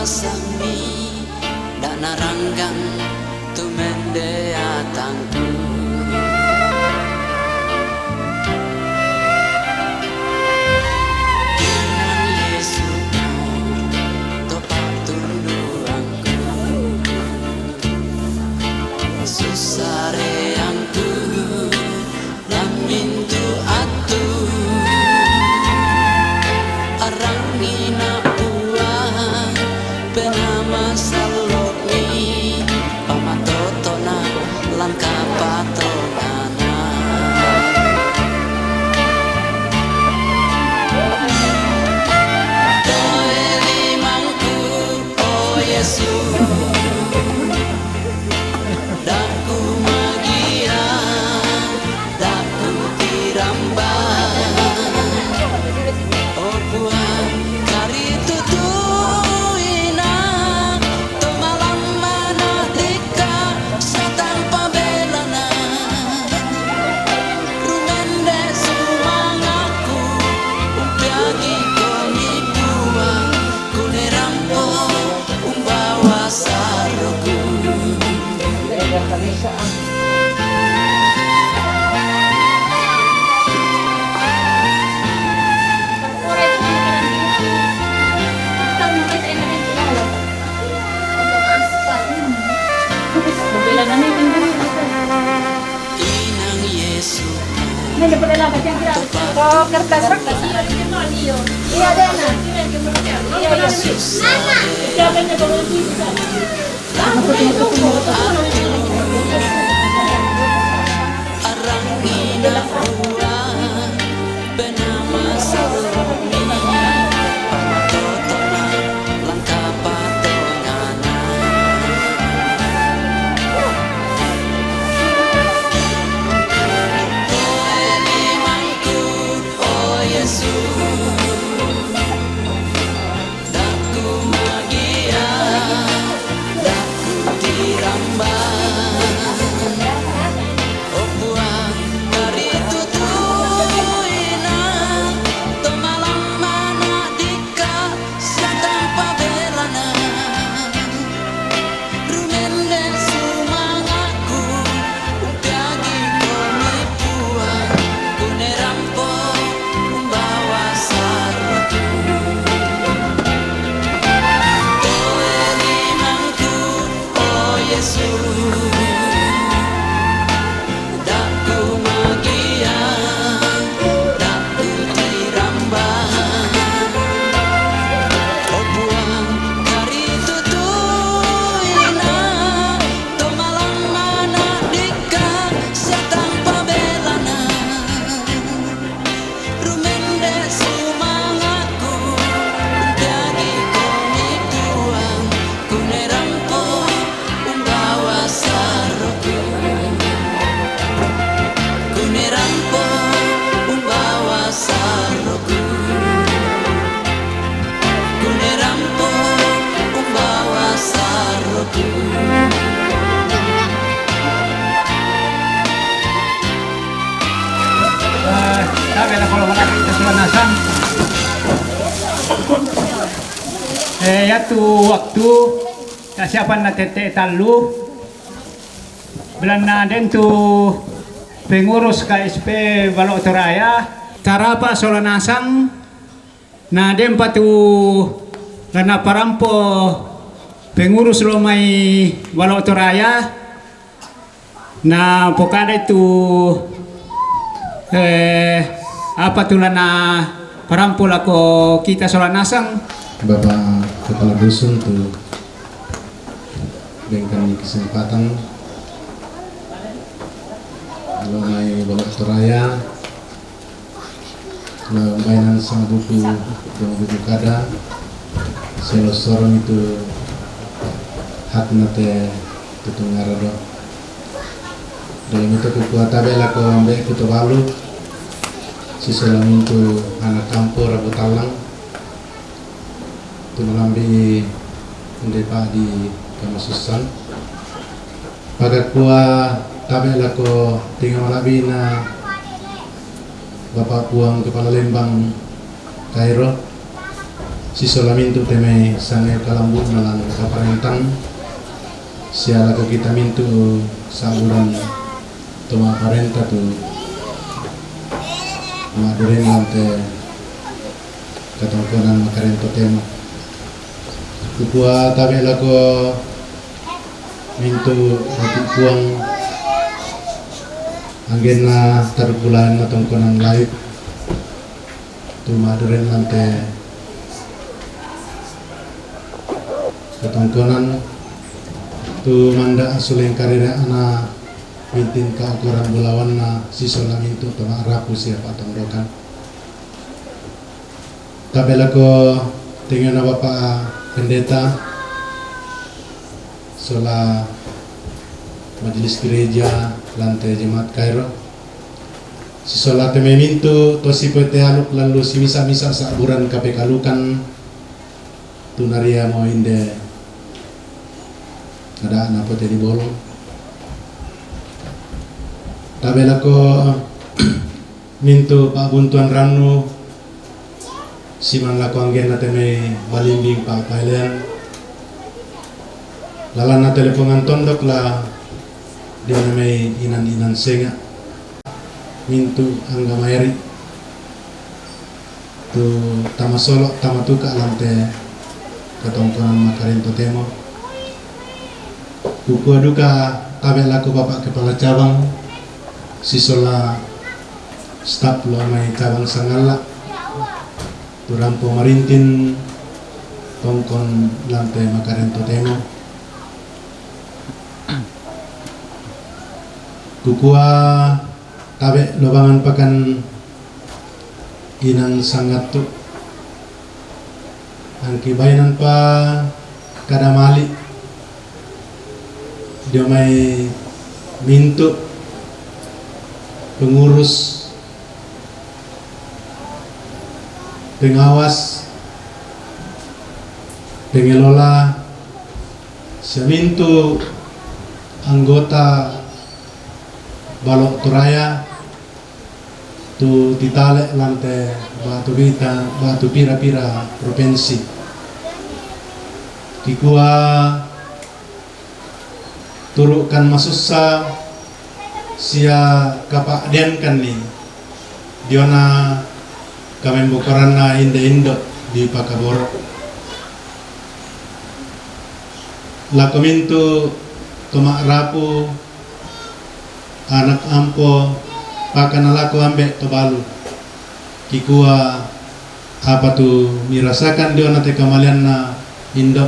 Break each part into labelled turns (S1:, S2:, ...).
S1: sami dan naranggang tumende atangku. Kinan Yesuku topak tunduangku, susareangku lamintu atu arangina buah penama salomi pamatotona langka patonana. Toe limangku oh Yesus, daku magia daku tirambang oh buah kari tutuina to malam mana dika satanpa belana rumende sumangaku umpiagi koni buah kunerampo umbawa saroku. Inang Yesus
S2: Oh, kertas kertas. Iya, Dana. Iya, iya. Siapa yang bawa kita?
S1: arangina buah benama salomi pamatotona langka patonana. Toe limangku oh Yesus, daku magia daku tirambang oh buah dari tutuina to malam mana dika satanpa belana rumende sumangaku umpiagi koni buah kunerampo umbawa saroku. Toe limangku oh Yesus, daku magia daku tirambang oh buah kari tutuina to malam mana dika satanpa belana rumende sumangaku umpiagi koni buah kunerampo umbawa saroku. Kunerampo umbawa saroku, kunerampo umbawa saroku.
S3: Sabi na kalau malaki kesulanasan yaitu waktu kasiapan na tete talu bulan naden tu pengurus KSP Balotoraya cara pa solanasang naden patu lana parampo pengurus lomai Balotoraya na pokada itu apa tulana parampo lako kita solanasang
S4: Bapak Kepala Dusun tuh berikan kami kesempatan Lomai Balotoraya mainan sang buku dan buku kada selosoron itu hak nate tutungarado dalam itu kekuatan bela ko ambe kuto balu si selam itu anak kampur rabu talang itu melambi mendepa di kamasusan pada kuah tabela ko tinggal malabi na Bapak Puang Kepala Lembang Kairo sisolamintu teme sange kalambu nalan kaparentan siala ke kita mintu saburan toma parenta tu maduren lante katongkonan makarento tema kupua tabe lako mintu hati puang anggena terbulan matongkonan live tu maduren lante katongkonan tu manda asuleng karira ana mintin ka ukuran bulawan na sisolang itu tama rapu siapa tongdokan tabela ko tinggal na Bapak Pendeta sola majelis gereja lantai jemaat Kairo si sola teme mintu to si pete haluk lalu si misa-misa saburan kape kalukan tunaria mau inde ada apa jadi bolong tabela ko mintu Pak Buntuan Ranu siman lako anggena teme balimbing Pak Pailean lalana telepongan tondok lah dia name inan-inan senga mintu angga mayari tu tama solok tama tuka lante katongkonan makarento temo kuku aduka tabe laku Bapak Kepala Cabang sisola staf lo mai cabang Sangala turampo marintin tongkon lantai makarento temo kukua tabe lobangan pakan inang sangat tu angki bainan pa kadamali dia mai mintu pengurus pengawas pengelola semintu anggota balok turaya tu ditale lante batu pira-pira provinsi kikua turukan masussa sia kapak den kan ni diona kami bukarana indo di Pakaboro lakomintu tomak rapu anak ampo pakana lako ambek tobalu kikua apa tu mirasakan diona te kamalian na indo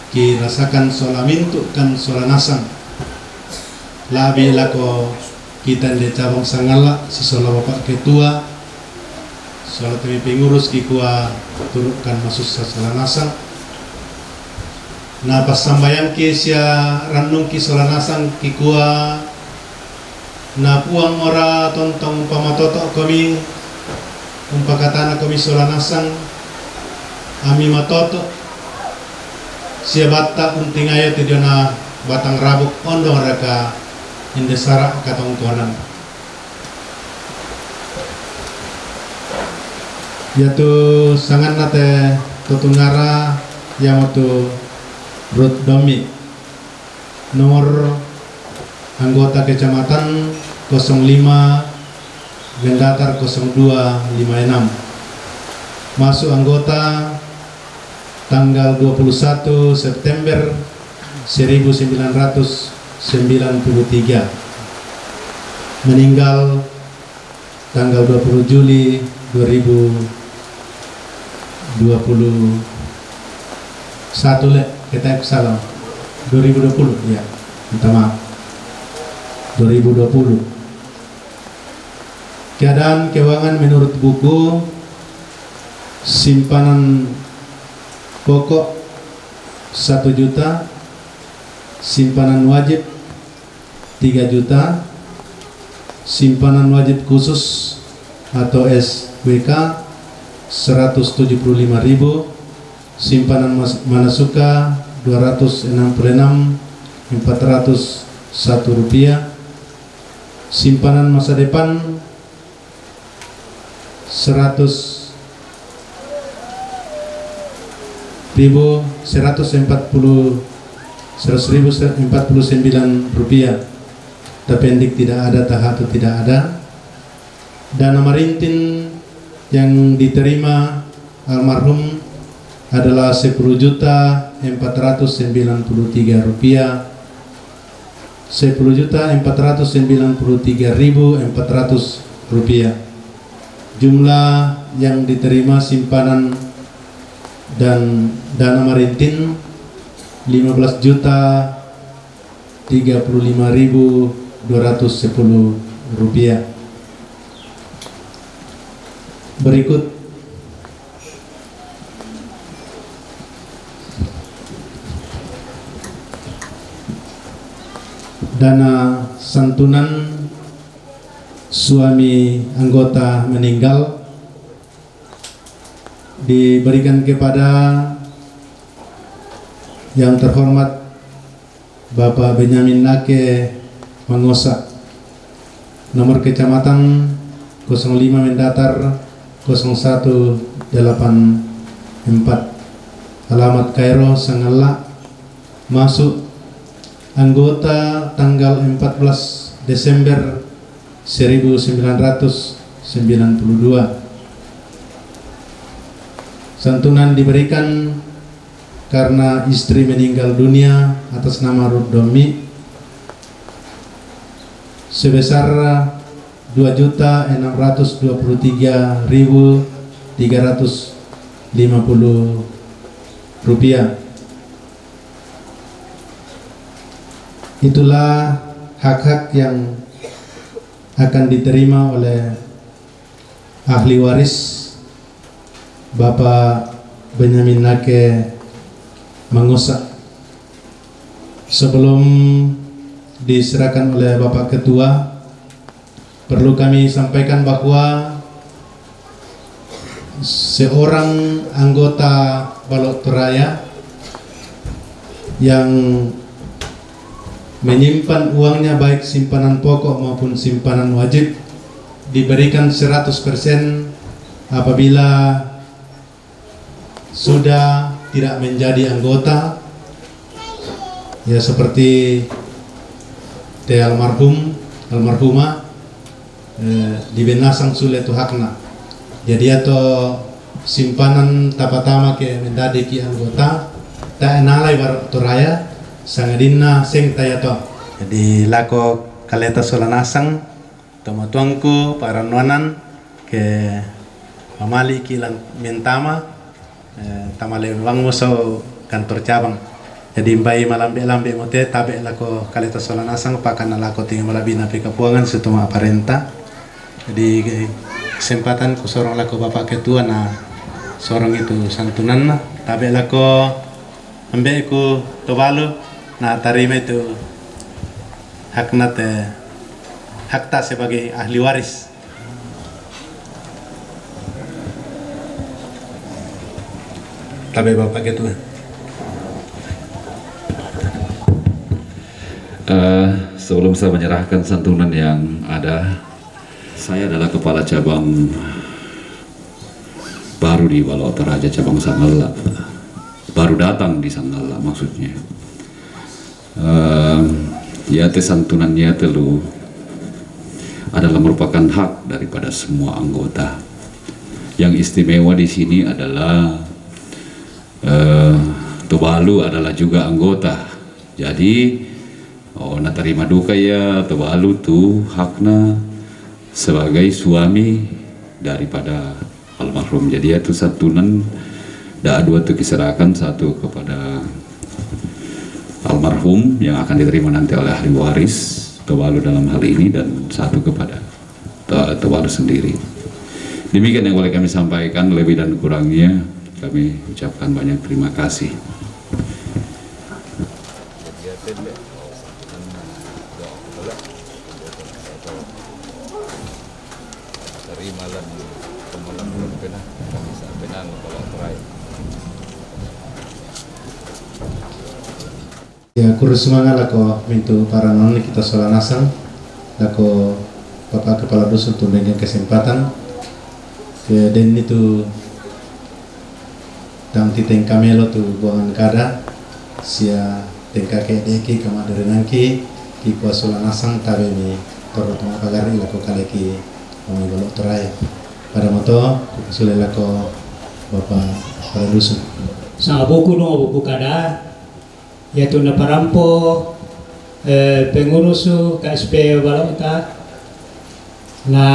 S4: ki rasakan solamintu kan solanasang labi lako kita di cabang Sangala si sola Bapak Ketua sola temi pengurus kikua turutkan masuk sa solanasang na pas sambayan ki sia randung ki solanasang kikua na puang ora tontong pamatoto kami umpakatana kami solanasang ami matoto sia bata unting ayo ti na batang rabuk ondong raka indesara katongkonan yaitu sangat nate tutungara yang waktu Brut Domi nomor anggota kecamatan 05 Gendatar 0256 masuk anggota tanggal 21 September 1993 meninggal tanggal 20 Juli 2021 kita salah 2020 ya minta maaf 2020 keadaan keuangan menurut buku simpanan pokok 1 juta, simpanan wajib 3 juta, simpanan wajib khusus atau SWK 175.000, simpanan manasuka 266.401 rupiah, simpanan masa depan 100 rupiah. Tapendik tidak ada, tahatu tidak ada. Dana marintin yang diterima almarhum adalah 10.493 rupiah, 10.493.400 rupiah. Jumlah yang diterima simpanan dan dana marintin 15.035.210 rupiah. Berikut dana santunan suami anggota meninggal diberikan kepada yang terhormat Bapak Benyamin Nake Mangosa, nomor kecamatan 05 Mendatar 0184, alamat Kairo Sangala, masuk anggota tanggal 14 Desember 1992. Santunan diberikan karena istri meninggal dunia atas nama Rudomi sebesar 2.623.350 rupiah. Itulah hak-hak yang akan diterima oleh ahli waris Bapak Benyamin Nake Mangosa. Sebelum diserahkan oleh Bapak Ketua, perlu kami sampaikan bahwa seorang anggota Balok Toraya yang menyimpan uangnya baik simpanan pokok maupun simpanan wajib diberikan 100% apabila sudah tidak menjadi anggota, ya seperti almarhumah di benasang sulit tu hakna. Jadi atau simpanan tapatama ke menjadi ki anggota tak nalai Balok Toraya sangadina sing tayato. Jadi lako kaleta solanasang tomatuangku para nuanan ke mamali kilan mentama tamale wangu so kantor cabang. Jadi mbai malambe mote tabe lako kaleta solanasang pakan lako tinggal malabina pikapuangan setuma aparenta. Jadi kesempatan ku seorang lako Bapak Ketua na seorang itu santunan na tabe lako ambe ku tobalu na tarima itu hakta sebagai ahli waris. Tabe Bapak Ketua.
S5: Sebelum saya menyerahkan santunan yang ada, saya adalah kepala cabang baru di Balok Toraja cabang Sangala, baru datang di Sangala maksudnya. Yate santunan yate lu adalah merupakan hak daripada semua anggota. Yang istimewa di sini adalah Tuvalu adalah juga anggota. Jadi na terima duka ya Tuvalu tu hakna sebagai suami daripada almarhum. Jadi itu santunan dah dua tu diserahkan, satu kepada almarhum yang akan diterima nanti oleh ahli waris Tuvalu dalam hal ini, dan satu kepada Tuvalu sendiri. Demikian yang boleh kami sampaikan, lebih dan kurangnya kami ucapkan banyak terima kasih.
S4: Ya kurus semangat lako mintu para non kita solanasang lako Bapak Kepala Dusun untuk memberikan kesempatan dan itu Dang titeng kamelo tu buangan kada sia tengka ke deki kama derenangki ki kuasula nasang tabe mi toro tong pagari lako kaleki kami bolok teraya pada moto kusule lako bapa para dusun
S3: Sa buku no buku kada yaitu na parampo pengurusu KSP Balota na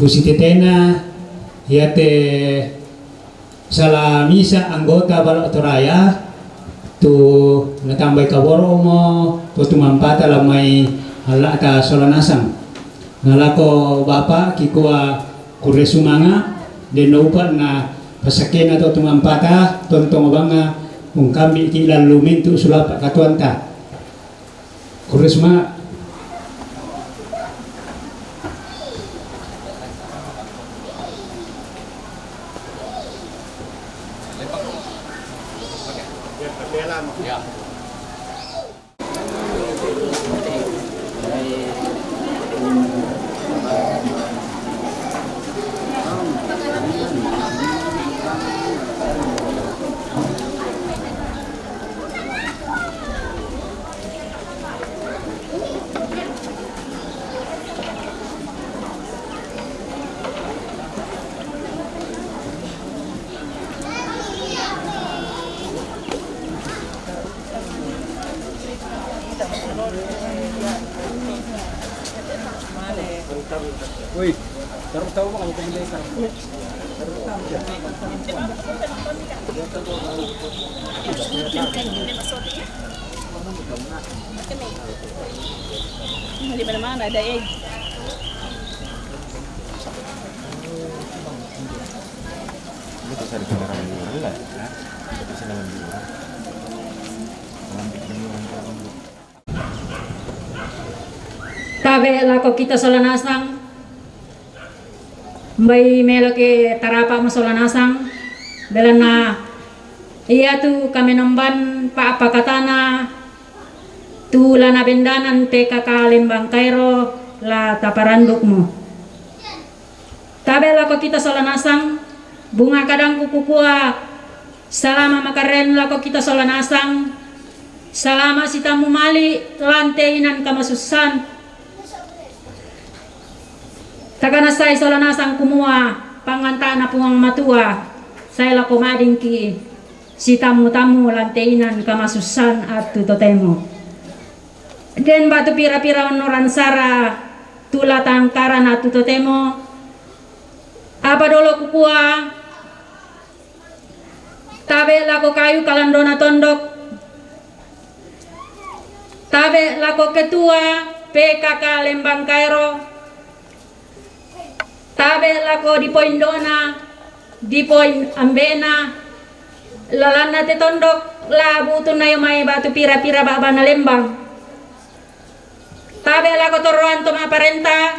S3: pusititena yate salah misa anggota Balota Raya tu natambay kaboro mo tu tumampata lamay hala ta solanasang nalako bapa kikuha kuresumanga den upan na pasakin ato tumampata tontong banga kung kami kilan lumintu sulapa katuanta kuresumanga
S2: Di mana-mana ada egg.
S6: Tabe lako kita solanasang may melo ke tarapa mo solanasang belana iya tu kami nomban pa apakatana tu lana bendanan te kakalembang kairo la taparanduk mo tabe lako kita solanasang bunga kadang kukukua salama makaren lako kita solanasang salama sitamu mali lanteinan kamasusan Tagana say solanasang kumua panganta na puang matua say la kumading ki si tamu-tamu lanteinan kamasusan at tutotemo. Den batu pira-pira onoran sara tulatang karan at tutotemo. Apa dolo kukua tabe lako kayu kalandona tondok tabe lako ketua PKK Lembang Kairo tabe lako di poin dona, di poin ambena, lalana te tondok labu tu na may batu pira-pira baba na Lembang. Tabe lako toroan to parenta,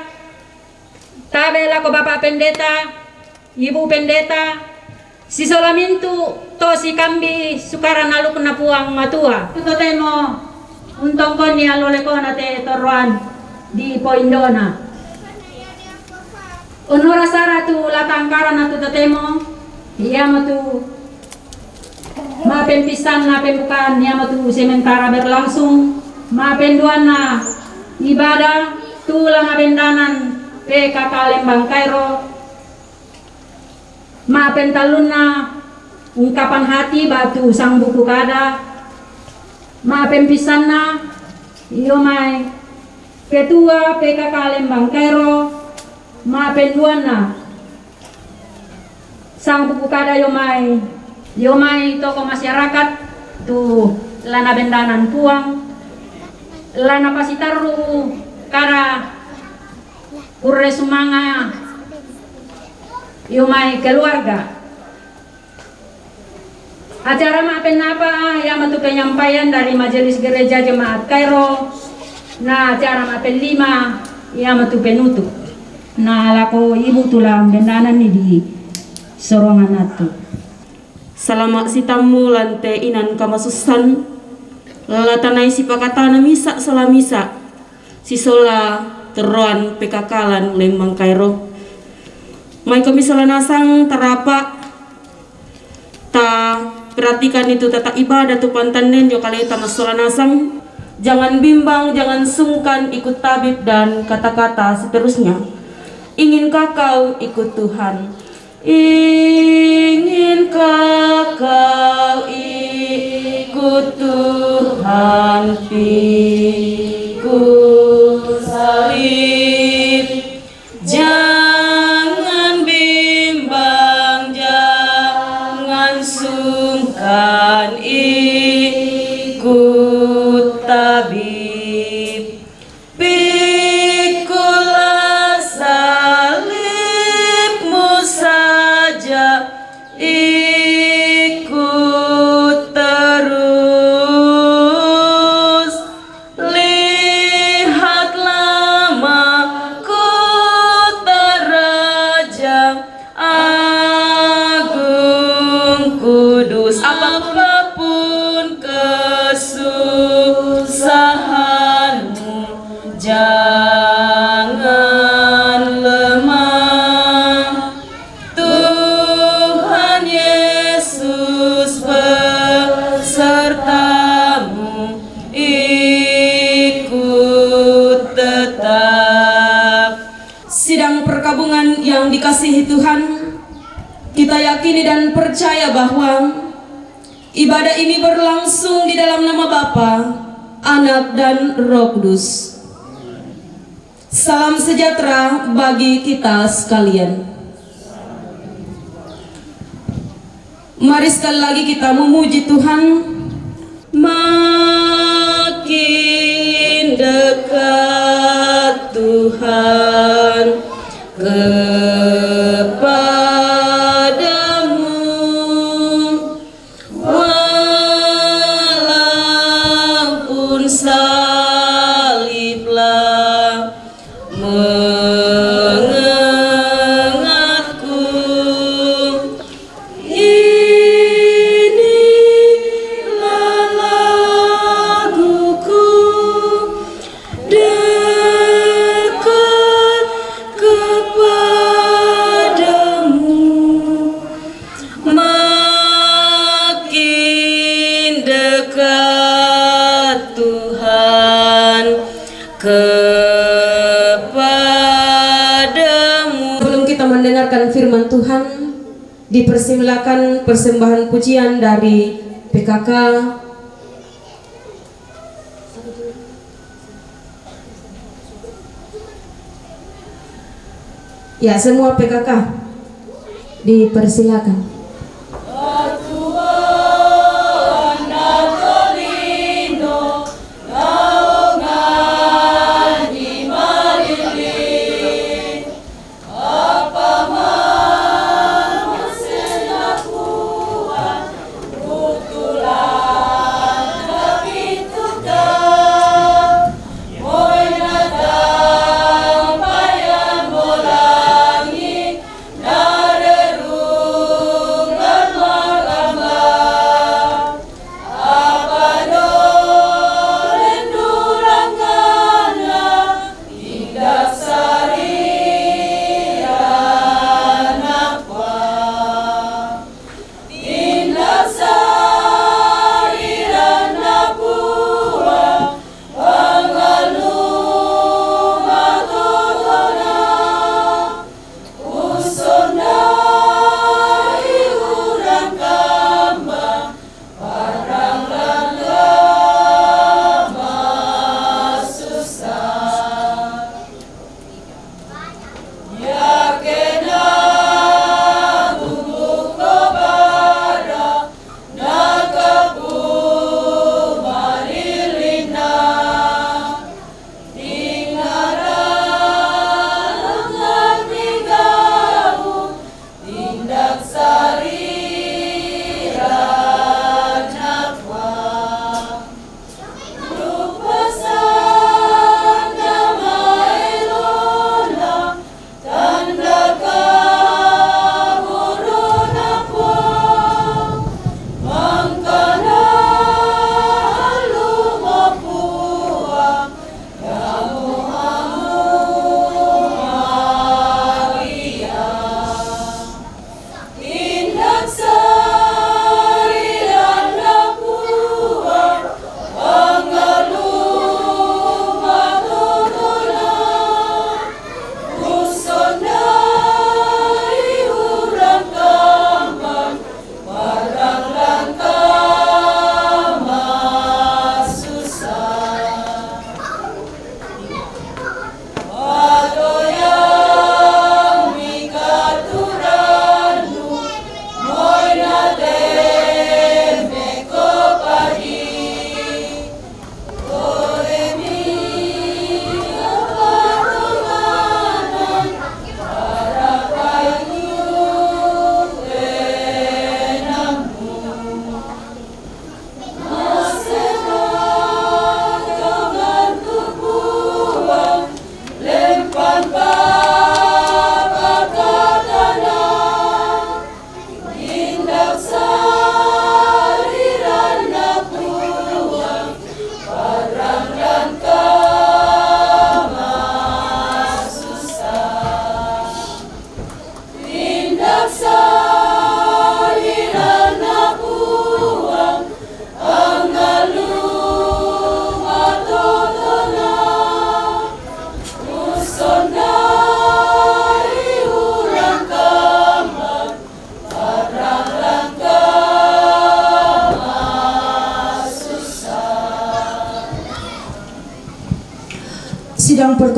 S6: tabe lako bapa pendeta, ibu pendeta, si solamintu to si kambi sukaran aluk na puang matua. Ito temo untong ko ni alole ko na te toroan di poin dona. Onora sara tu latangkaran na tu tatemo, iya mo tu mapempisan na pembukaan, iya mo tu sementara berlangsung, mapenduan na ibadah, tu lama bendanan PKK Lembang Kairo, mapentalun na ungkapan hati batu sang buku kada, mapempisan na iyo may ketua PKK Lembang Kairo, mapenduan na sang buku kada yomai toko masyarakat tu lana bendanan puang lana pasitaru kara kurre sumanga yomai keluarga acara mapen apa yang matu penyampaian dari Majelis Gereja Jemaat Kairo na acara mapen 5 yang matu penutup na lako ibu tulang bendanan ni di sorongan atu.
S7: Salamat si tamu lante inan kamasusan latanay si pakatana misa salamisa si sola teruan PKK Lembang Kairo. May kami solanasang tarapa ta perhatikan itu tata ibadah tu pantanen jo kali ta masolanasang. Jangan bimbang, jangan sungkan ikut tabib dan kata-kata seterusnya. Inginkah kau ikut Tuhan? Inginkah kau ikut Tuhan? Pikul salib. Jangan bimbang, jangan sungkan ikut tabib. Pikulah salibmu saja, ikut terus. Lihatlah mahkota Raja Agung Kudus. Apapun kesusahanmu, jangan lemah. Tuhan Yesus besertamu, ikut tetap. Sidang perkabungan yang dikasihi Tuhan, kita yakini dan percaya bahwa ibadah ini berlangsung di dalam nama Bapa, Anak, dan Roh Kudus. Salam sejahtera bagi kita sekalian. Mari sekali lagi kita memuji Tuhan. Makin dekat Tuhan kepadamu, walaupun saliblah mengingatku. Inilah laguku, dekat kepadamu. Makin dekat Tuhan kepadamu. Sebelum kita mendengarkan firman Tuhan, dipersilakan persembahan pujian dari PKK. Ya, semua PKK dipersilakan.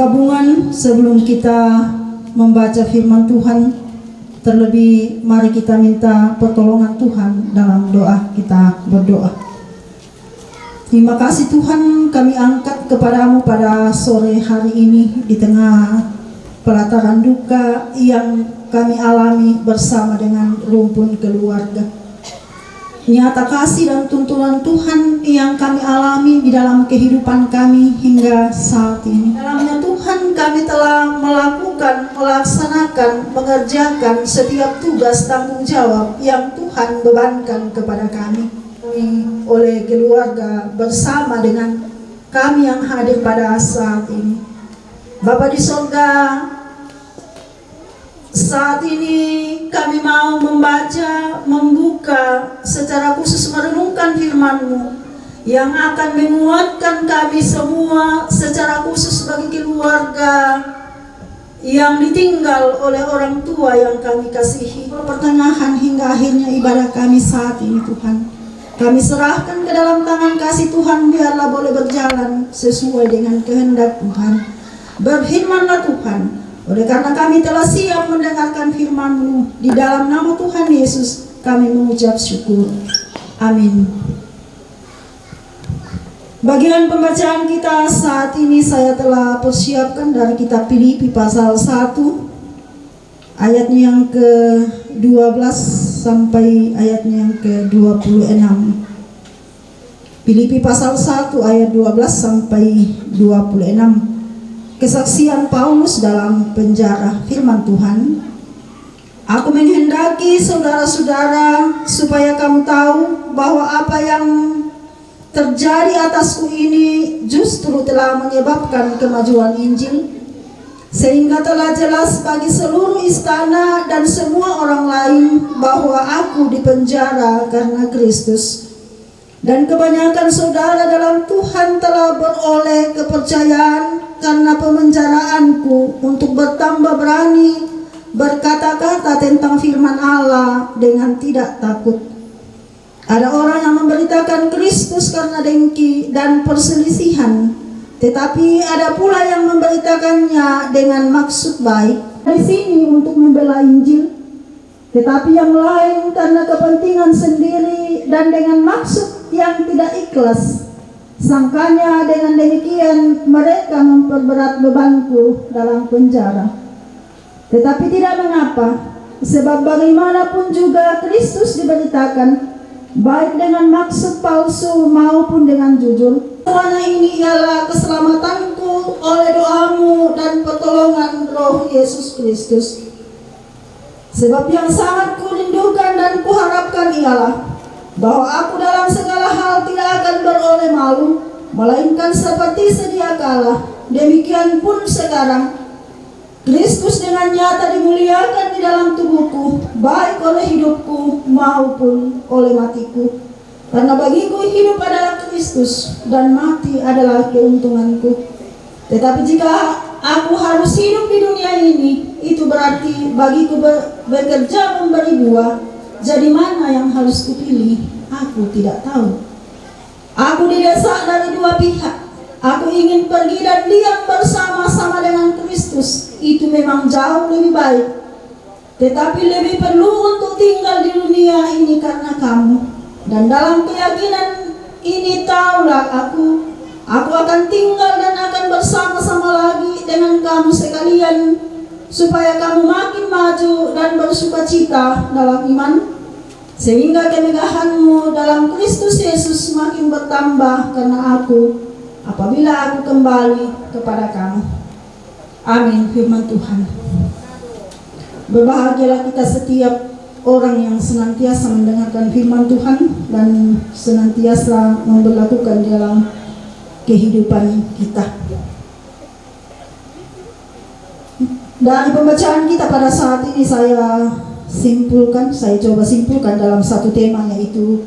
S8: perkabungan, sebelum kita membaca firman Tuhan, terlebih mari kita minta pertolongan Tuhan dalam doa. Kita berdoa. Terima kasih Tuhan, kami angkat kepadamu pada sore hari ini di tengah pelataran duka yang kami alami bersama dengan rumpun keluarga. Nyata kasih dan tuntunan Tuhan yang kami alami di dalam kehidupan kami hingga saat ini. Dalamnya Tuhan kami telah melaksanakan, mengerjakan setiap tugas tanggung jawab yang Tuhan bebankan kepada kami. Oleh keluarga bersama dengan kami yang hadir pada saat ini. Bapa di surga, saat ini kami mau membuka secara khusus merenungkan firman-Mu yang akan menguatkan kami semua, secara khusus bagi keluarga yang ditinggal oleh orang tua yang kami kasihi. Pertengahan hingga akhirnya ibadah kami saat ini Tuhan, kami serahkan ke dalam tangan kasih Tuhan, biarlah boleh berjalan sesuai dengan kehendak Tuhan. Berfirmanlah Tuhan. Oleh karena kami telah siap mendengarkan firman-Mu, di dalam nama Tuhan Yesus kami mengucap syukur. Amin. Bagian pembacaan kita saat ini saya telah persiapkan dari kitab Filipi pasal 1 ayatnya yang ke-12 sampai ayatnya yang ke-26. Filipi pasal 1 ayat 12 sampai 26. Kesaksian Paulus dalam penjara. Firman Tuhan, aku menghendaki saudara-saudara supaya kamu tahu bahwa apa yang terjadi atasku ini justru telah menyebabkan kemajuan Injil, sehingga telah jelas bagi seluruh istana dan semua orang lain bahwa aku dipenjara karena Kristus. Dan kebanyakan saudara dalam Tuhan telah beroleh kepercayaan karena pemenjaraanku untuk bertambah berani berkata-kata tentang firman Allah dengan tidak takut. Ada orang yang memberitakan Kristus karena dengki dan perselisihan, tetapi ada pula yang memberitakannya dengan maksud baik. Di sini untuk membela Injil, tetapi yang lain karena kepentingan sendiri dan dengan maksud yang tidak ikhlas. Sangkanya dengan demikian mereka memperberat bebanku dalam penjara. Tetapi tidak mengapa, sebab bagaimanapun juga Kristus diberitakan, baik dengan maksud palsu maupun dengan jujur. Semuanya ini ialah keselamatanku oleh doamu dan pertolongan Roh Yesus Kristus. Sebab yang sangat kurindukan dan kuharapkan ialah bahwa aku dalam segala hal tidak akan beroleh malu, melainkan seperti sedia kala, demikian pun sekarang Kristus dengan nyata dimuliakan di dalam tubuhku, baik oleh hidupku maupun oleh matiku. Karena bagiku hidup adalah Kristus dan mati adalah keuntunganku. Tetapi jika aku harus hidup di dunia ini, itu berarti bagiku bekerja memberi buah. Jadi mana yang harus kupilih? Aku tidak tahu. Aku didesak dari dua pihak. Aku ingin pergi dan diam bersama-sama dengan Kristus. Itu memang jauh lebih baik. Tetapi lebih perlu untuk tinggal di dunia ini karena kamu. Dan dalam keyakinan ini tahulah aku akan tinggal dan akan bersama-sama lagi dengan kamu sekalian, supaya kamu makin maju dan bersukacita dalam iman, sehingga kemegahanmu dalam Kristus Yesus makin bertambah karena aku, apabila aku kembali kepada kamu. Amin. Firman Tuhan. Berbahagialah kita setiap orang yang senantiasa mendengarkan firman Tuhan dan senantiasa memberlakukan dalam kehidupan kita. Dari pembacaan kita pada saat ini saya coba simpulkan dalam satu tema, yaitu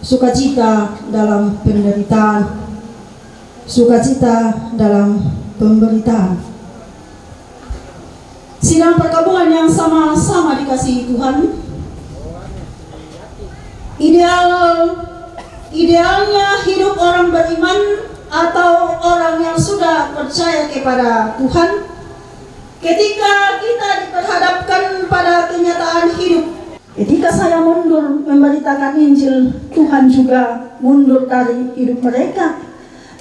S8: sukacita dalam penderitaan. Sukacita dalam pemberitaan. Sidang perkabungan yang sama-sama dikasihi Tuhan. Idealnya hidup orang beriman atau orang yang sudah percaya kepada Tuhan, ketika kita diperhadapkan pada kenyataan hidup, ketika saya mundur memberitakan Injil, Tuhan juga mundur dari hidup mereka.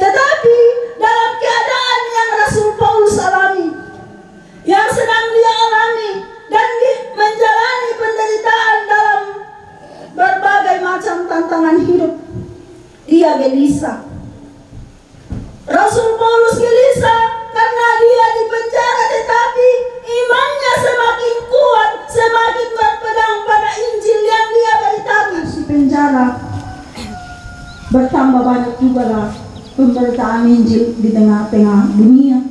S8: Tetapi dalam keadaan yang Rasul Paulus alami, yang sedang dia alami dan menjalani penderitaan dalam berbagai macam tantangan hidup, dia gelisah. Rasul Paulus gelisah karena dia di penjara, tetapi imannya semakin kuat, semakin berpegang pada Injil yang dia beritakan. Di penjara bertambah banyak juga lah pemberitaan Injil di tengah-tengah dunia.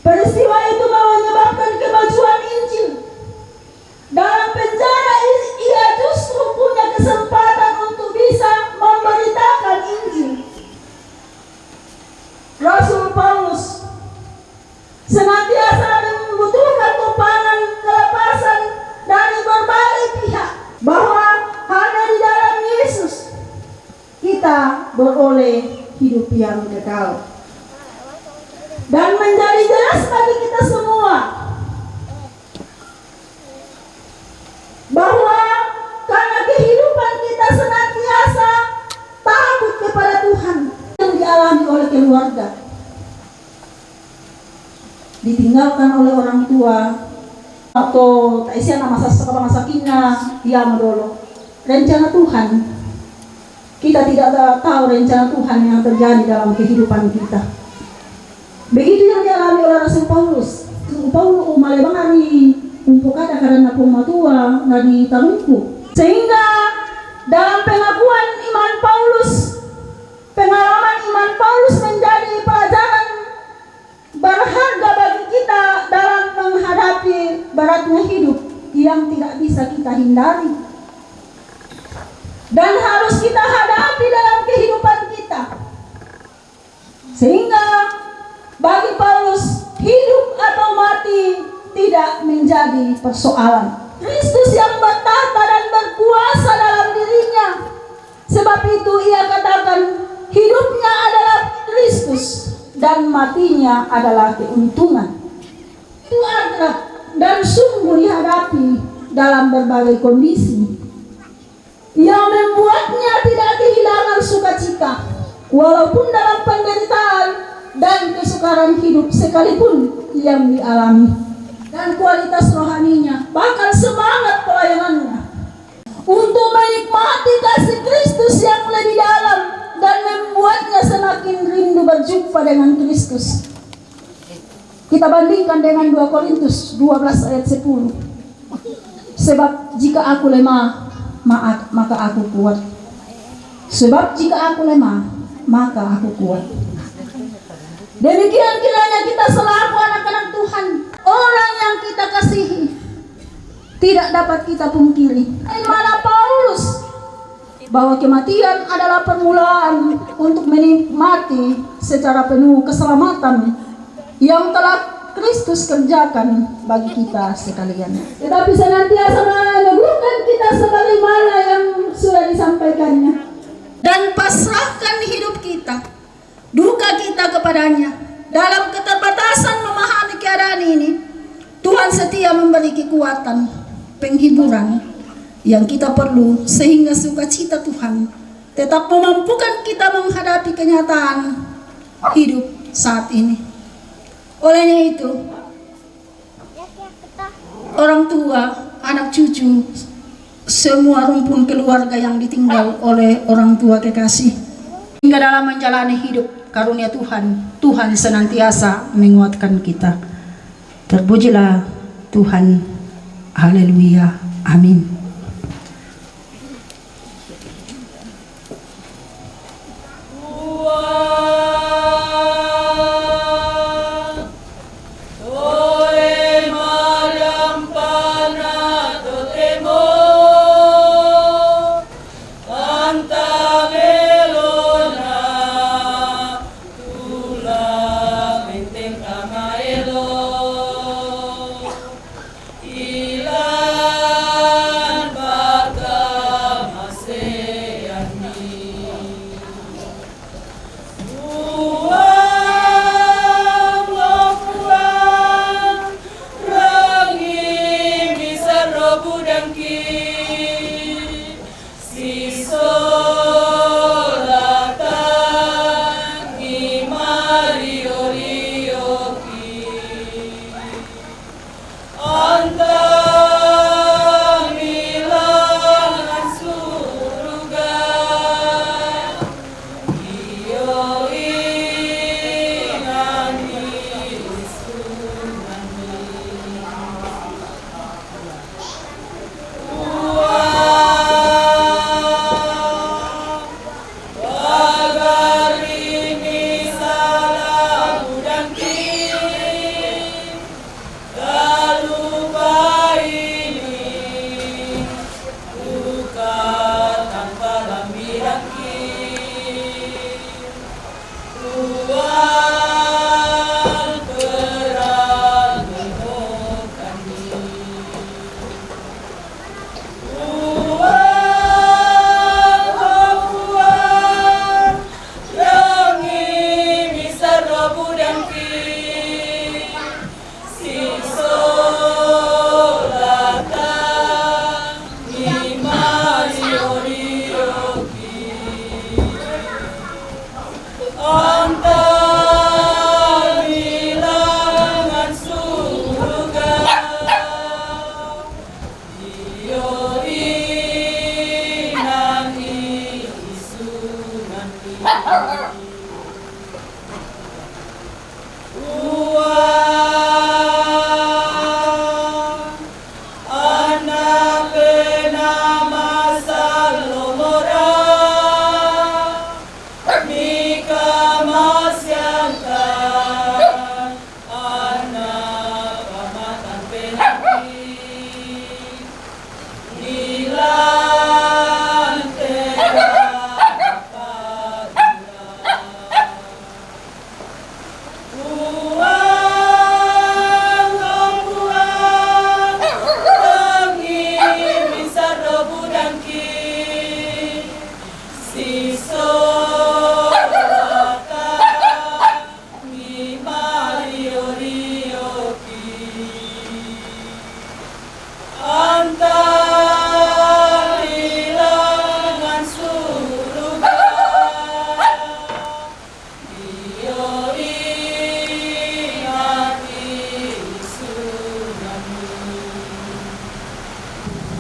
S8: Peristiwa itu menyebabkan kemajuan Injil. Dalam penjara ia justru punya kesempatan untuk bisa memberitakan Injil. Rasul Paulus senantiasa membutuhkan topangan kelepasan dari berbagai pihak, bahwa hanya di dalam Yesus kita beroleh hidup yang kekal. Dan menjadi jelas bagi kita semua bahwa karena kehidupan kita senantiasa takut kepada Tuhan yang dialami oleh keluarga, ditinggalkan oleh orang tua, atau tak isian masa sakina, dia medolo. Rencana Tuhan, kita tidak tahu rencana Tuhan yang terjadi dalam kehidupan kita. Begitu yang dialami oleh Rasul Paulus. Paulus umalebang hari untuk ada karena pematua dari talungku, sehingga dalam pengakuan iman Paulus, pengalaman iman Paulus menjadi pelajaran berharga bagi kita dalam menghadapi beratnya hidup yang tidak bisa kita hindari dan harus kita hadapi dalam kehidupan kita. Sehingga bagi Paulus, hidup atau mati tidak menjadi persoalan. Kristus yang bertata dan berkuasa dalam dirinya. Sebab itu ia katakan, hidupnya adalah Kristus dan matinya adalah keuntungan. Itu ada dan sungguh dihadapi dalam berbagai kondisi yang membuatnya tidak kehilangan sukacita, walaupun dalam penderitaan dan kesukaran hidup sekalipun yang dialami, dan kualitas rohaninya, bahkan semangat pelayanannya untuk menikmati kasih Kristus yang lebih dalam dan membuatnya semakin rindu berjumpa dengan Kristus. Kita bandingkan dengan 2 Korintus 12 ayat 10. Sebab jika aku lemah, maka aku kuat. Sebab jika aku lemah, maka aku kuat. Demikian kiranya kita selaku anak-anak Tuhan, orang yang kita kasihi, tidak dapat kita pungkiri. Mana Paulus, bahwa kematian adalah permulaan untuk menikmati secara penuh keselamatan yang telah Kristus kerjakan bagi kita sekalian. Tetapi senantiasa meneguhkan kita sebagaimana yang sudah disampaikannya, dan pasrahkan hidup kita, duka kita kepadanya. Dalam keterbatasan memahami keadaan ini, Tuhan setia memberi kekuatan, penghiburan yang kita perlu, sehingga sukacita Tuhan tetap memampukan kita menghadapi kenyataan hidup saat ini. Olehnya itu, orang tua, anak cucu, semua rumpun keluarga yang ditinggal oleh orang tua kekasih, hingga dalam menjalani hidup karunia Tuhan, Tuhan senantiasa menguatkan kita. Terpujilah Tuhan. Haleluya. Amin.
S1: Ilan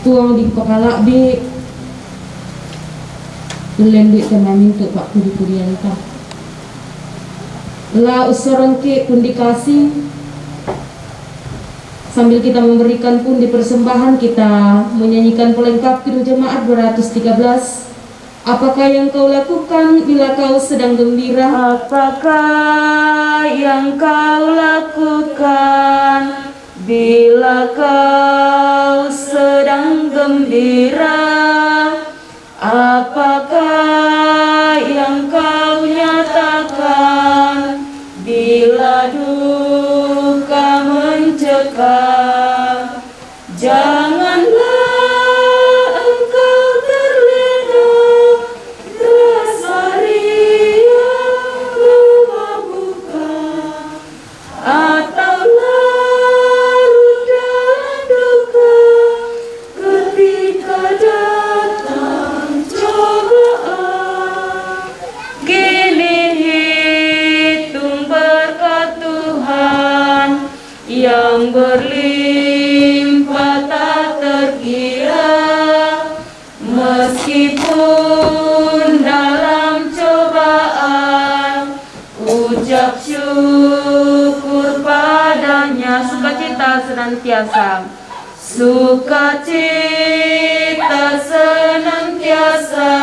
S7: tuang di kepala di lendi kena minta pak pudi-pudian ta la usaran ke pun dikasih sambil kita memberikan pun di persembahan kita menyanyikan pelengkap kidung jemaat 213. Apakah yang kau lakukan bila kau sedang gembira? Apakah yang kau lakukan bila kau sedang gembira? Apakah yang kau nyatakan bila duka mencekam? Janganlah engkau terlena rasa riang memabukkan, atau larut dalam duka ketika datang cobaan. Kini hitung berkat Tuhan yang berlimpah tak terkira, meskipun dalam cobaan ucap syukur padanya. Sukacita senantiasa, sukacita senantiasa,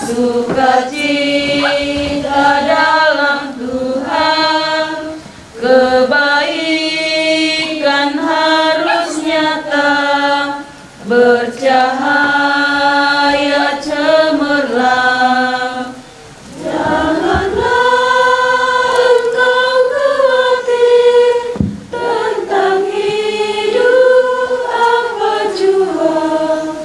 S7: sukacita dalam Tuhan. Kebaikan harus nyata, bercahaya cemerlang. Janganlah engkau khawatir tentang hidup apa jua,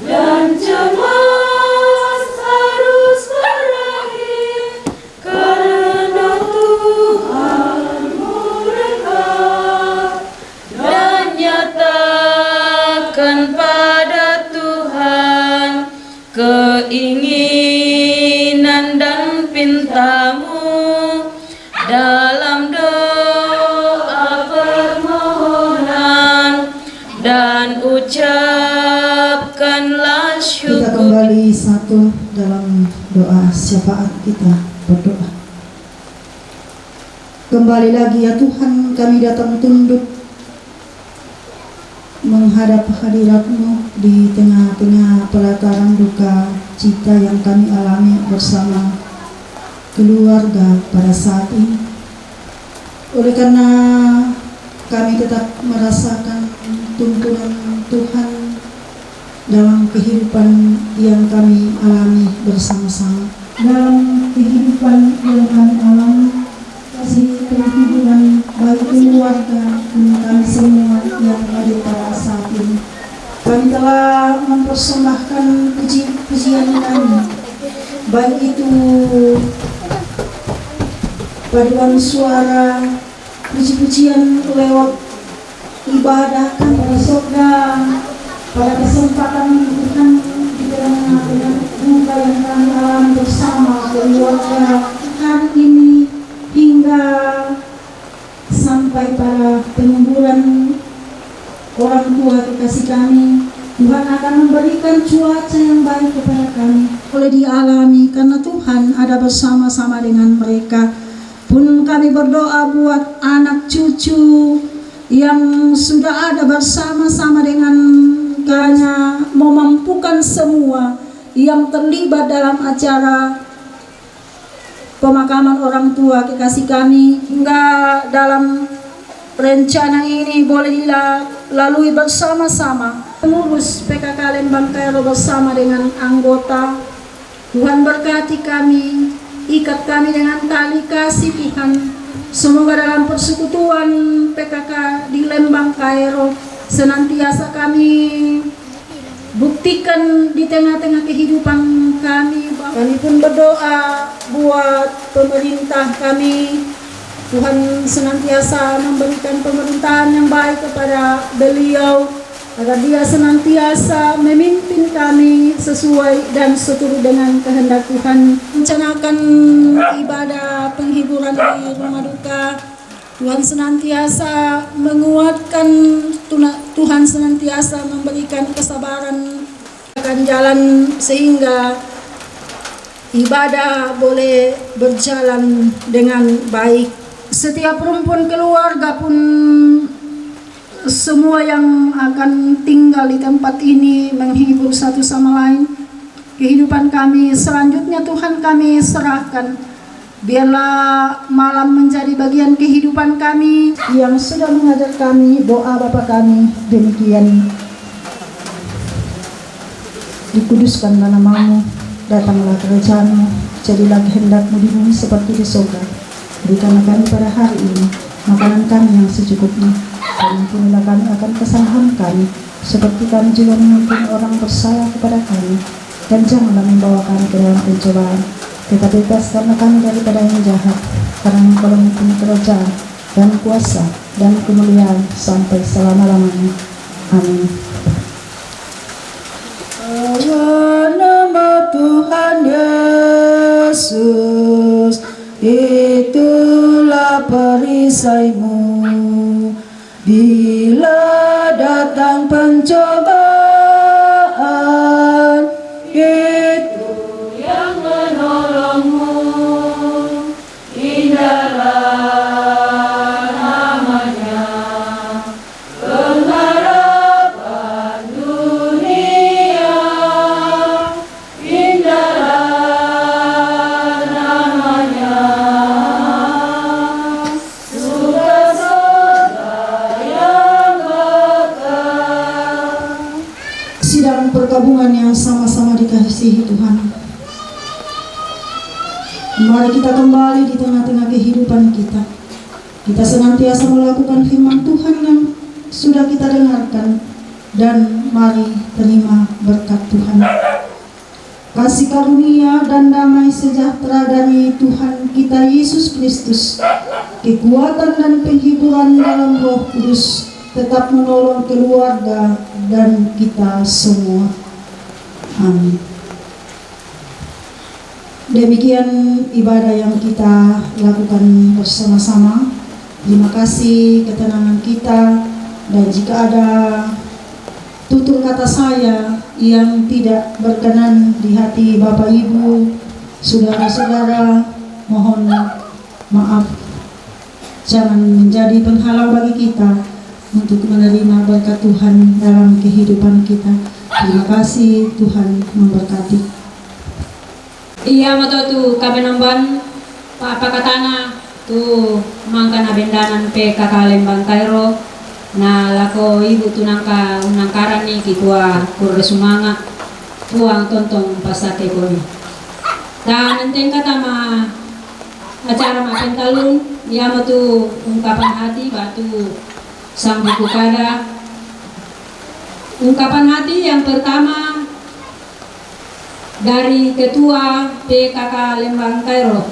S7: dan cemas harus berakhir karena Tuhanmu dekat. Dan nyatakan pada Tuhan keinginan dan pintamu dalam doa permohonan, dan ucapkanlah
S8: Kita
S7: syukur.
S8: kembali satu dalam doa syafaat kita berdoa. Kembali lagi ya Tuhan, kami datang tunduk menghadap hadirat-Mu di tengah-tengah pelataran duka cita yang kami alami bersama keluarga pada saat ini. Oleh karena kami tetap merasakan tuntunan Tuhan dalam kehidupan yang kami alami bersama-sama. Dalam kehidupan yang kami alami, kasih kehidupan baik keluarga dan kami semua yang ada pada saat ini. Kami telah mempersembahkan puji-pujian kami, baik itu paduan suara, puji-pujian lewat ibadah kami pada sorga, pada kesempatan Tuhan di tengah-tengah duka yang kami alami bersama keluarga hari ini hingga sampai pada penguburan orang tua kekasih kami. Tuhan akan memberikan cuaca yang baik kepada kami, boleh dialami karena Tuhan ada bersama-sama dengan mereka. Pun kami berdoa buat anak cucu yang sudah ada bersama-sama dengan kiranya memampukan semua yang terlibat dalam acara pemakaman orang tua kekasih kami, hingga dalam rencana ini boleh dilalui bersama-sama. Pengurus PKK Lembang Kairo bersama dengan anggota, Tuhan berkati kami, ikat kami dengan tali kasih Tuhan. Semoga dalam persekutuan PKK di Lembang Kairo senantiasa kami buktikan di tengah-tengah kehidupan kami. Kami pun berdoa buat pemerintah kami, Tuhan senantiasa memberikan pemerintahan yang baik kepada beliau, agar dia senantiasa memimpin kami sesuai dan seturut dengan kehendak Tuhan. Rencanakan ibadah penghiburan di rumah duka, Tuhan senantiasa menguatkan, Tuhan senantiasa memberikan kesabaran akan jalan sehingga ibadah boleh berjalan dengan baik. Setiap rumpun keluarga pun semua yang akan tinggal di tempat ini menghibur satu sama lain. Kehidupan kami selanjutnya Tuhan kami serahkan. Biarlah malam menjadi bagian kehidupan kami yang sudah mengajar kami doa Bapa kami. Demikian dikuduskanlah namamu, datanglah kerajaanmu, jadilah kehendak-mu di bumi seperti di surga. Berikanlah kami pada hari ini makanan kami yang secukupnya, dan ampunilah kami akan kesalahan kami, seperti kami juga mengampuni orang bersalah kepada kami. Dan janganlah membawa kami ke dalam pencobaan, tetapi bebaskanlah kami daripada yang jahat, karena Engkau mempunyai kerajaan dan kuasa dan kemuliaan sampai selama-lamanya. Amin. Nama Tuhan Yesus, itulah perisaimu bila datang pencobaan, itu yang menolongmu. Indahlah namanya, pengharapan dunia. Indahlah namanya, surga yang bakal. Sidang perkabungan yang sama-sama dikasihi Tuhan, mari kita kembali di tengah-tengah kehidupan kita. Kita senantiasa melakukan firman Tuhan yang sudah kita dengarkan, dan mari terima berkat Tuhan. Kasih karunia dan damai sejahtera dari Tuhan kita Yesus Kristus, kekuatan dan penghiburan dalam Roh Kudus tetap menolong keluarga dan kita semua. Amin. Demikian ibadah yang kita lakukan bersama-sama. Terima kasih ketenangan kita, dan jika ada tutur kata saya yang tidak berkenan di hati Bapak Ibu, saudara-saudara, mohon maaf. Jangan menjadi penghalang bagi kita untuk menerima berkat Tuhan dalam kehidupan kita. Terima kasih, Tuhan memberkati.
S6: Iya mato tu kami namban apa katana tu mangkana bendanan pe kakalembang Kairo na lako ibu tu nangka unangkaran ni kikua kurre sumanga tuang tontong pasake koni. Dan enteng kata ma acara makan talun iya mato ungkapan hati batu sang buku kada. Ungkapan hati yang pertama dari Ketua PKK Lembang Kairo.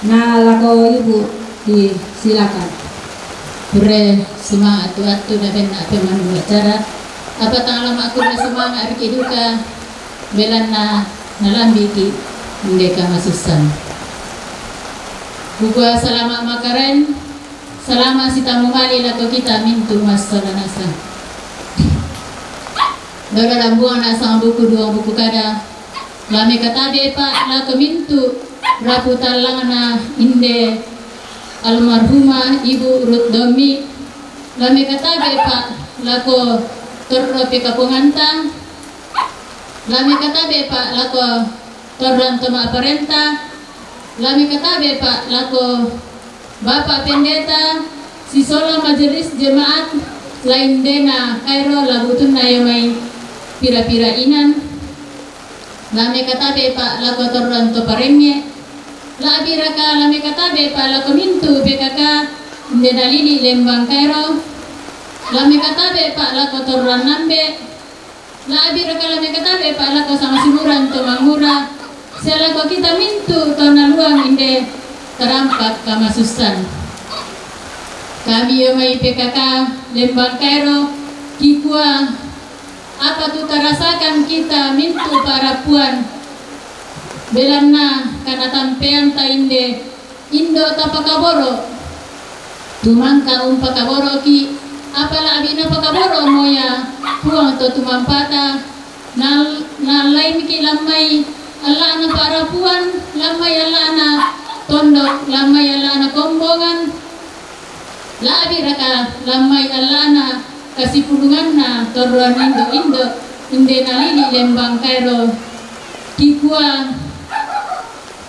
S6: Nah, lako ibu disilakan.
S9: Pure semangat atu na ben ape manu acara. Apa tanglam aku na semangat ari kiduka belan na nalambi ki ndeka masusan. Buka salama makaren. Salama sita mumali lako kita mintu masalanasa. Dalam buang na sang buku dua buku kada lame katabe pak la kemintu raputan langana inde almarhumah ibu Ruth Domi lame katabe pak lako torrope kapunganta lame katabe pak lako torran toma aparenta lame katabe pak lako bapak pendeta si solo majelis jemaat lain dena Kairo labutun na yomai pira-pira inan lame katabe pak lako torran to paremye la abiraka lame katabe pak lako mintu PKK ndedalili Lembang Kairo lame katabe pak lako torran nambe la abiraka lame katabe pak lako sama simuran to mangura selako kita mintu to naluang inde terampak kamasusan kami yomai PKK Lembang Kairo kikua apa tu terasakan kita mintu para puan belanna kana tampean ta inde indo tapakaboro tumangka pakaboro ki apala abina pakaboro moya puang to tumampata na lain ki lamay ala na para puan lamay ala na tondok lamay ala na kombongan labi raka lamay ala na kasipulungan na toruan indo inde nalili lembang kairo kikua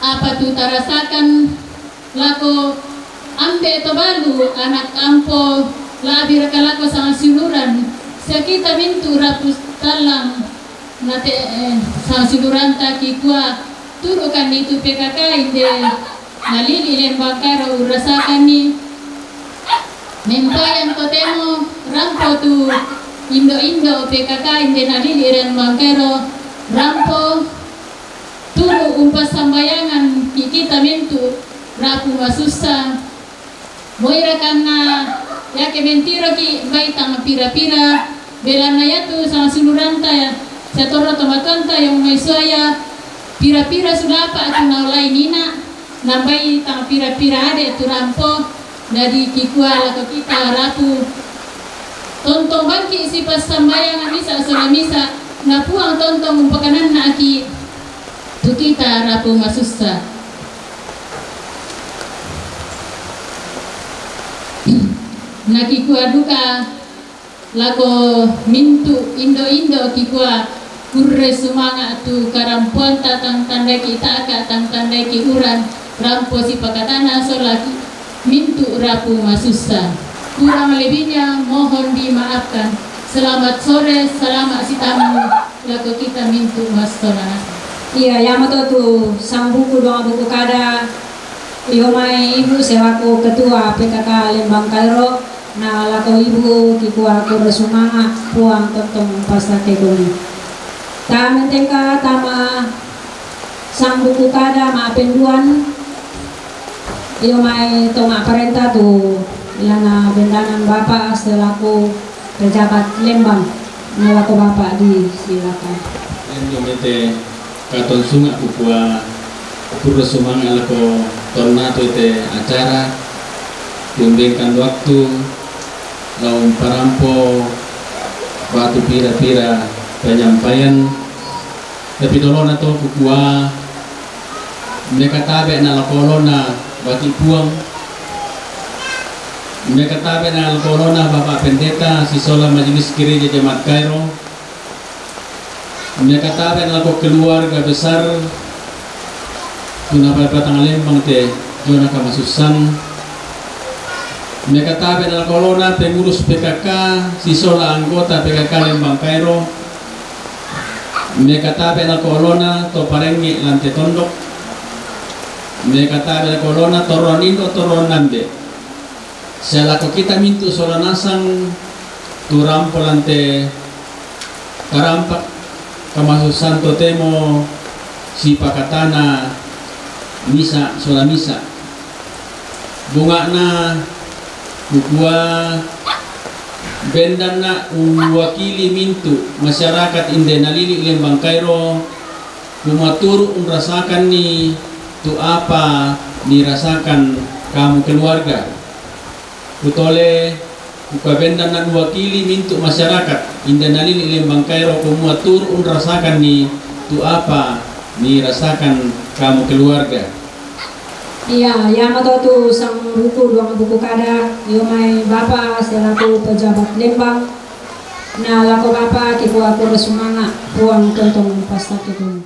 S9: apa tu tarasakan lako ambe tobalu anak ampo labi raka lako sama siluran sakita mintu rapus talang nate sama siluran ta kikua turukan itu PKK inde nalili lembang kairo urasakan ni mempayan kotemo rampo tu Indo PKK inde nalili lembang kairo rampo turu umpas sambayangan kita mintu rapu masusa moira karena ya ke mentira ki baitang pira-pira belana yatu sama siluranta ya setoro tomatanta yang may suaya pira-pira sudah apa atu naulai nina nambai tang pira-pira ade tu rampo dari kikuala ke kita rapu tontong bangki isi pas sambayangan misa sola misa na puang tontong umpakanan na aki tu kita rapu masusa nakikua duka lako mintu indo kikua kurre sumanga tu karampuan tatang tanda kita ka tang tanda ki uran rampo si pakatana solaki mintu rapu masusa kurang lebihnya mohon dimaafkan. Selamat sore, selamat si tamu lako kita mintu mastona.
S6: Iya, Yamato tu sang buku doa buku kada Iomai ibu selaku ketua PKK Lembang Kairo na lako ibu kikua kura sumanga puang tontong pasta kegoni tama tengka tama sang buku kada ma penduan Iomai toma parenta tu lana bendanan bapak selaku pejabat Lembang na lako bapak di silakan.
S3: Mete katon sunga kukua kura sumanga lako tornato ite acara diundingkan waktu laung parampo batu pira-pira penyampaian tapi dolona to kukua mereka tabe na lakolona bati puang mereka tabe na lakolona Bapak Pendeta Sisola Majelis Gereja Jemaat Kairo mereka tabe na lako keluarga besar tunapay patang Lembang te Jona Kamasusan mereka tabe na kolona pengurus PKK Sisola anggota PKK Lembang Kairo mereka tabe na kolona to parengi lante tondok mereka tabe na kolona toron indo toron nande selako kita mintu sola nasang turampo lante karampak Kamasusan to temo si pakatana misa sola misa bunga na kukua bendan na wakili mintu masyarakat inde nalili Lembang Kairo kumaturu rasakan ni tu apa dirasakan kamu keluarga kutole kuka bendan na wakili mintu masyarakat inde nalili Lembang Kairo kumaturu rasakan ni tu apa dirasakan kamu keluarga.
S6: Iya, Yamato tu sang buku dua buku kada Iomai bapak selaku pejabat Lembang na lako bapak kikua kura sumanga puang tontong pasta kikun.